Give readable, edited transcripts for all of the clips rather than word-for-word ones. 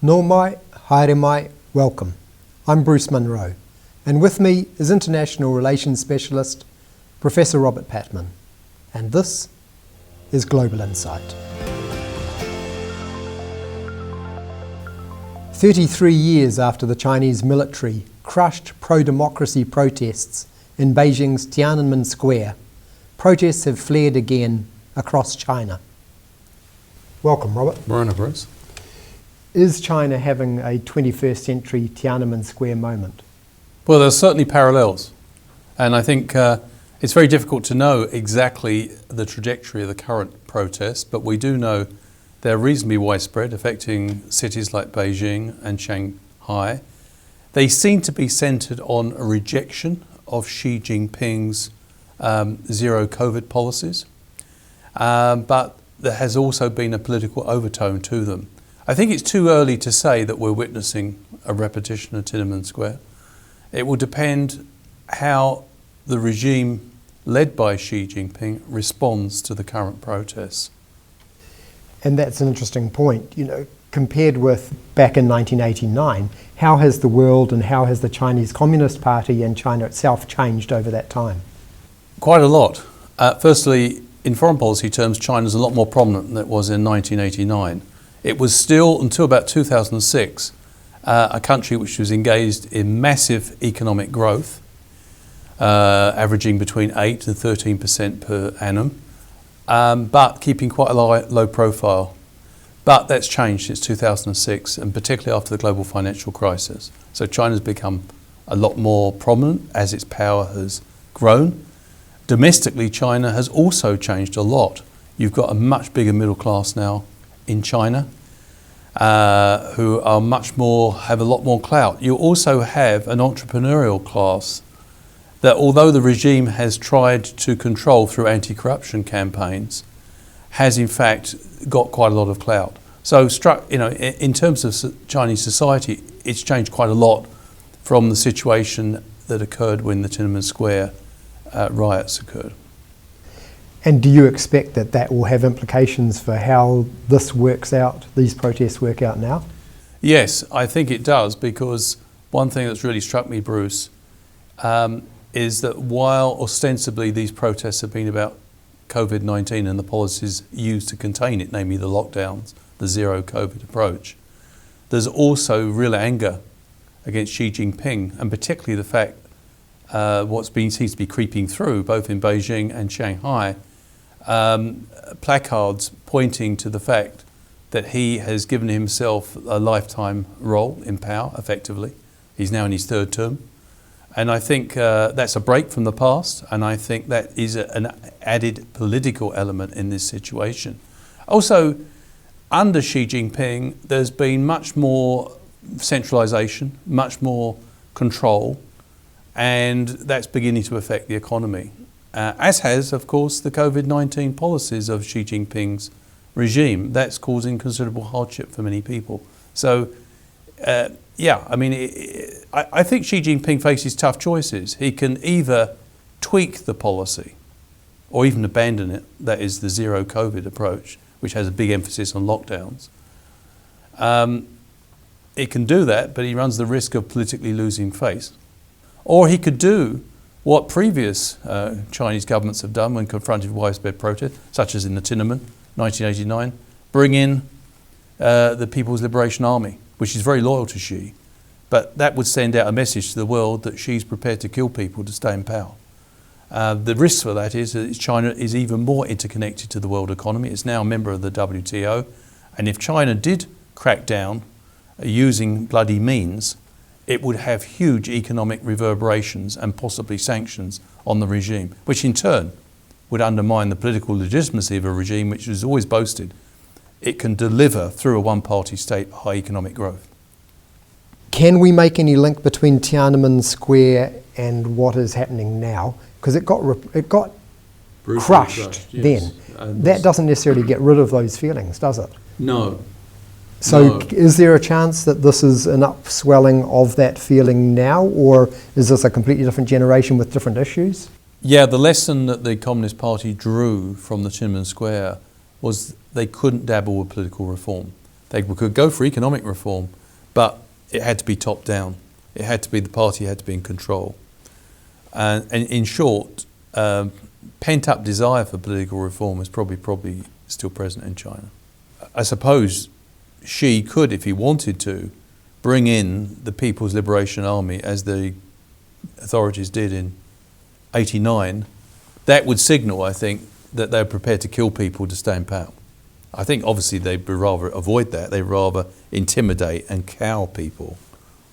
Nō mai, haere mai, welcome. I'm Bruce Munro, and with me is International Relations Specialist, Professor Robert Patman, and this is Global Insight. 33 years after the Chinese military crushed pro-democracy protests in Beijing's Tiananmen Square, protests have flared again across China. Welcome, Robert. Morning, Bruce. Is China having a 21st century Tiananmen Square moment? Well, there's certainly parallels, and I think it's very difficult to know exactly the trajectory of the current protests, but we do know they're reasonably widespread, affecting cities like Beijing and Shanghai. They seem to be centred on a rejection of Xi Jinping's zero COVID policies, but there has also been a political overtone to them. I think it's too early to say that we're witnessing a repetition of Tiananmen Square. It will depend how the regime led by Xi Jinping responds to the current protests. And that's an interesting point. You know, compared with back in 1989, how has the world and how has the Chinese Communist Party and China itself changed over that time? Quite a lot. Firstly, in foreign policy terms, China's a lot more prominent than it was in 1989. It was still, until about 2006, a country which was engaged in massive economic growth, averaging between 8 and 13% per annum, but keeping quite a low profile. But that's changed since 2006, and particularly after the global financial crisis. So China's become a lot more prominent as its power has grown. Domestically, China has also changed a lot. You've got a much bigger middle class now in China, who are have a lot more clout. You also have an entrepreneurial class that, although the regime has tried to control through anti-corruption campaigns, has in fact got quite a lot of clout. So, in terms of Chinese society, it's changed quite a lot from the situation that occurred when the Tiananmen Square riots occurred. And do you expect that that will have implications for how this works out, these protests work out now? Yes, I think it does, because one thing that's really struck me, Bruce, is that while ostensibly these protests have been about COVID-19 and the policies used to contain it, namely the lockdowns, the zero COVID approach, there's also real anger against Xi Jinping, and particularly the fact seems to be creeping through, both in Beijing and Shanghai, placards pointing to the fact that he has given himself a lifetime role in power, effectively. He's now in his third term. And I think that's a break from the past, and I think that is an added political element in this situation. Also, under Xi Jinping, there's been much more centralisation, much more control, and that's beginning to affect the economy. As has, of course, the COVID-19 policies of Xi Jinping's regime. That's causing considerable hardship for many people. So, I think Xi Jinping faces tough choices. He can either tweak the policy or even abandon it, that is the zero COVID approach, which has a big emphasis on lockdowns. He can do that, but he runs the risk of politically losing face. Or he could do what previous Chinese governments have done when confronted with widespread protest, such as in the Tiananmen, 1989, bring in the People's Liberation Army, which is very loyal to Xi. But that would send out a message to the world that Xi's prepared to kill people to stay in power. The risk for that is that China is even more interconnected to the world economy. It's now a member of the WTO. And if China did crack down using bloody means, it would have huge economic reverberations and possibly sanctions on the regime, which in turn would undermine the political legitimacy of a regime which has always boasted it can deliver through a one-party state high economic growth. Can we make any link between Tiananmen Square and what is happening now? Because it got crushed yes. then. That doesn't necessarily get rid of those feelings, does it? No. So is there a chance that this is an upswelling of that feeling now, or is this a completely different generation with different issues? Yeah, the lesson that the Communist Party drew from the Tiananmen Square was they couldn't dabble with political reform. They could go for economic reform, but it had to be top down. It had to be, the party had to be in control. And in short, pent-up desire for political reform is probably still present in China. I suppose Xi could, if he wanted to, bring in the People's Liberation Army as the authorities did in '89. That would signal, I think, that they're prepared to kill people to stay in power. I think obviously they'd rather avoid that. They'd rather intimidate and cow people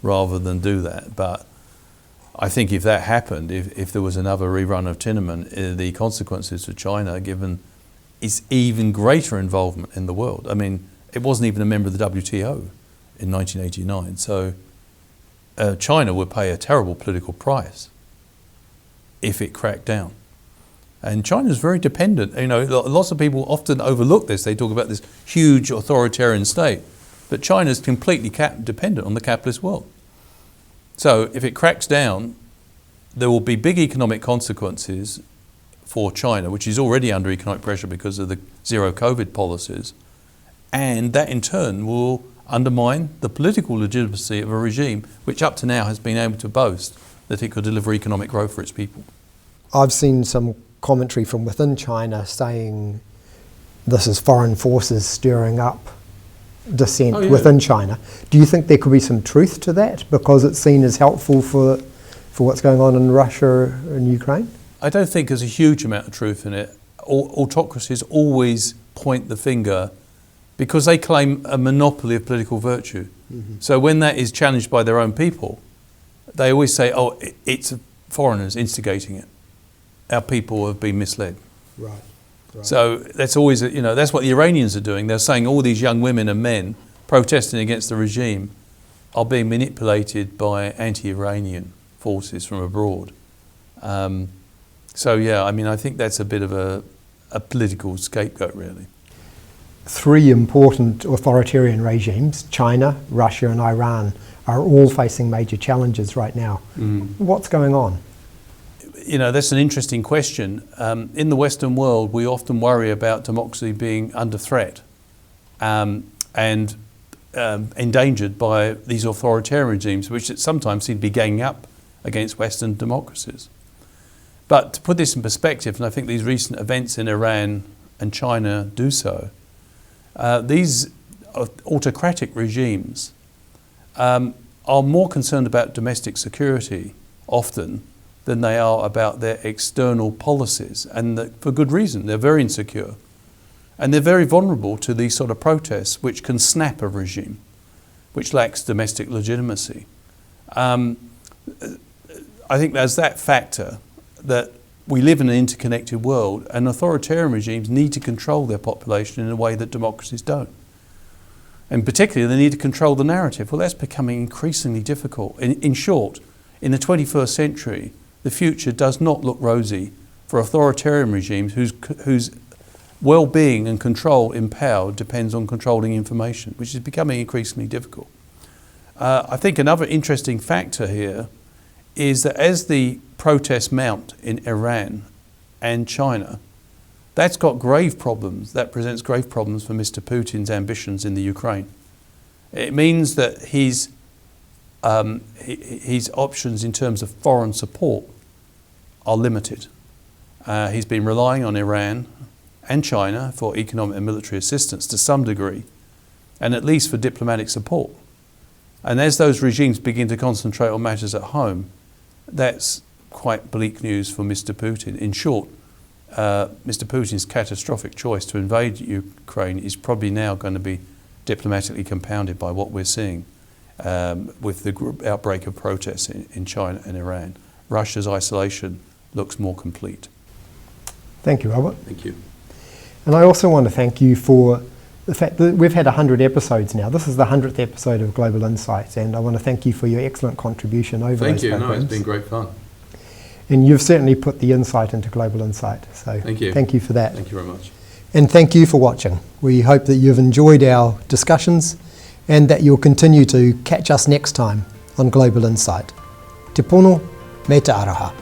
rather than do that. But I think if that happened, if there was another rerun of Tiananmen, the consequences for China, given its even greater involvement in the world. I mean, it wasn't even a member of the WTO in 1989. So China would pay a terrible political price if it cracked down. And China's very dependent. You know, lots of people often overlook this. They talk about this huge authoritarian state, but China's completely dependent on the capitalist world. So if it cracks down, there will be big economic consequences for China, which is already under economic pressure because of the zero COVID policies. And that in turn will undermine the political legitimacy of a regime which up to now has been able to boast that it could deliver economic growth for its people. I've seen some commentary from within China saying this is foreign forces stirring up dissent within China. Do you think there could be some truth to that because it's seen as helpful for what's going on in Russia and Ukraine? I don't think there's a huge amount of truth in it. Autocracies always point the finger because they claim a monopoly of political virtue. Mm-hmm. So when that is challenged by their own people, they always say, oh, it's foreigners instigating it. Our people have been misled. Right. So that's always, that's what the Iranians are doing. They're saying all these young women and men protesting against the regime are being manipulated by anti-Iranian forces from abroad. I think that's a bit of a political scapegoat, really. Three important authoritarian regimes, China, Russia and Iran, are all facing major challenges right now. Mm. What's going on? That's an interesting question. In the Western world, we often worry about democracy being under threat and endangered by these authoritarian regimes, which sometimes seem to be ganging up against Western democracies. But to put this in perspective, and I think these recent events in Iran and China do so, these autocratic regimes are more concerned about domestic security often than they are about their external policies, and for good reason. They're very insecure, and they're very vulnerable to these sort of protests which can snap a regime which lacks domestic legitimacy. I think there's that factor that we live in an interconnected world, and authoritarian regimes need to control their population in a way that democracies don't. And particularly, they need to control the narrative. Well, that's becoming increasingly difficult. In short, in the 21st century, the future does not look rosy for authoritarian regimes whose well-being and control in power depends on controlling information, which is becoming increasingly difficult. I think another interesting factor here is that as the protests mount in Iran and China, that's got grave problems. That presents grave problems for Mr. Putin's ambitions in the Ukraine. It means that his options in terms of foreign support are limited. He's been relying on Iran and China for economic and military assistance to some degree, and at least for diplomatic support. And as those regimes begin to concentrate on matters at home, that's quite bleak news for Mr. Putin. In short, Mr. Putin's catastrophic choice to invade Ukraine is probably now going to be diplomatically compounded by what we're seeing with the outbreak of protests in China and Iran. Russia's isolation looks more complete. Thank you, Robert. Thank you. And I also want to thank you for the fact that we've had 100 episodes now. This is the 100th episode of Global Insight, and I want to thank you for your excellent contribution over those programs. Thank you. It's been great fun. And you've certainly put the insight into Global Insight. So thank you. Thank you for that. Thank you very much. And thank you for watching. We hope that you've enjoyed our discussions and that you'll continue to catch us next time on Global Insight. Te pono, me te araha.